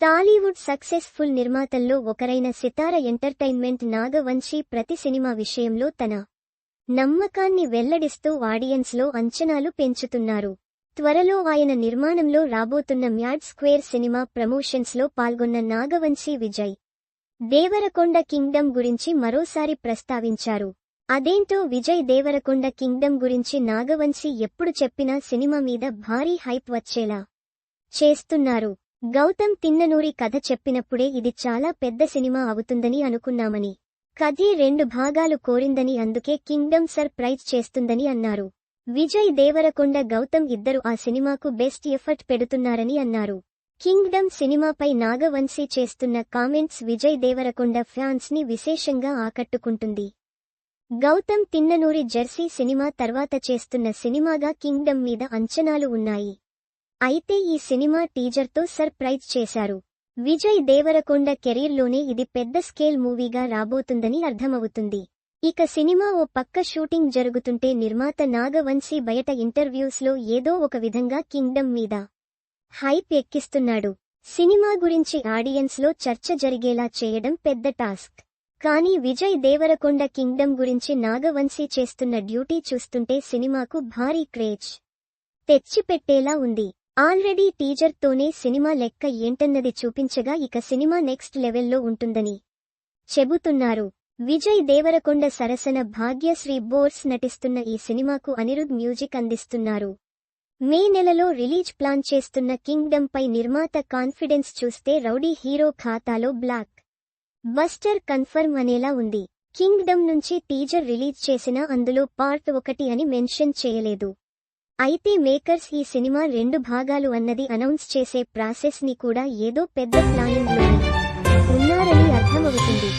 Tollywood successful నిర్మాతల్లో ఒకరైన Sitara entertainment Nagavamsi ప్రతి cinema విషయంలో తన నమ్మకాన్ని వెల్లడిస్తూ ఆడియన్స్లో అంచనాలు పెంచుతున్నారు. త్వరలో ఆయన నిర్మాణంలో రాబోతున్న మ్యాడ్ స్క్వేర్ సినిమా ప్రమోషన్స్లో పాల్గొన్న నాగవంశీ విజయ్ దేవరకొండ కింగ్డమ్ గురించి మరోసారి ప్రస్తావించారు. అదేంటో విజయ్ దేవరకొండ కింగ్డమ్ గురించి నాగవంశీ ఎప్పుడు చెప్పినా సినిమా మీద భారీ హైప్ వచ్చేలా చేస్తున్నారు. గౌతమ్ తిన్ననూరి కథ చెప్పినప్పుడే ఇది చాలా పెద్ద సినిమా అవుతుందని అనుకున్నామని, కథే 2 భాగాలు కోరిందని, అందుకే కింగ్డమ్ సర్ప్రైజ్ చేస్తుందని అన్నారు. విజయ్ దేవరకొండ గౌతమ్ ఇద్దరు ఆ సినిమాకు బెస్ట్ ఎఫర్ట్ పెడుతున్నారని అన్నారు. కింగ్డమ్ సినిమాపై నాగవంశీ చేస్తున్న కామెంట్స్ విజయ్ దేవరకొండ ఫ్యాన్స్ ని విశేషంగా ఆకట్టుకుంటుంది. గౌతమ్ తిన్ననూరి జెర్సీ సినిమా తర్వాత చేస్తున్న సినిమాగా కింగ్డమ్ మీద అంచనాలు ఉన్నాయి. అయితే ఈ సినిమా టీజర్తో సర్ప్రైజ్ చేశారు. విజయ్ దేవరకొండ కెరీర్లోనే ఇది పెద్ద స్కేల్ మూవీగా రాబోతుందని అర్థమవుతుంది. ఇక సినిమా ఓ పక్క షూటింగ్ జరుగుతుంటే నిర్మాత నాగవంశీ బయట ఇంటర్వ్యూస్లో ఏదో ఒక విధంగా కింగ్డమ్ మీద హైప్ ఎక్కిస్తున్నాడు. సినిమా గురించి ఆడియన్స్లో చర్చ జరిగేలా చేయడం పెద్ద టాస్క్. కానీ విజయ్ దేవరకొండ కింగ్డమ్ గురించి నాగవంశీ చేస్తున్న డ్యూటీ చూస్తుంటే సినిమాకు భారీ క్రేజ్ తెచ్చిపెట్టేలా ఉంది. ఆల్రెడీ టీజర్తోనే సినిమా లెక్క ఏంటన్నది చూపించగా ఇక సినిమా నెక్స్ట్ లెవెల్లో ఉంటుందని చెబుతున్నారు. విజయ్ దేవరకొండ సరసన భాగ్యశ్రీ బోర్స్ నటిస్తున్న ఈ సినిమాకు అనిరుద్ మ్యూజిక్ అందిస్తున్నారు. మే నెలలో రిలీజ్ ప్లాన్ చేస్తున్న కింగ్డమ్ పై నిర్మాత కాన్ఫిడెన్స్ చూస్తే రౌడీ హీరో ఖాతాలో బ్లాక్ బస్టర్ కన్ఫర్మ్ అనేలా ఉంది. కింగ్డమ్ నుంచి టీజర్ రిలీజ్ చేసినా అందులో పార్ట్ 1 అని మెన్షన్ చేయలేదు. అయితే మేకర్స్ ఈ సినిమా 2 భాగాలు అన్నది అనౌన్స్ చేసే ప్రాసెస్ ని కూడా ఏదో పెద్ద ప్లానింగ్ లో ఉన్నారని అర్థమవుతుంది.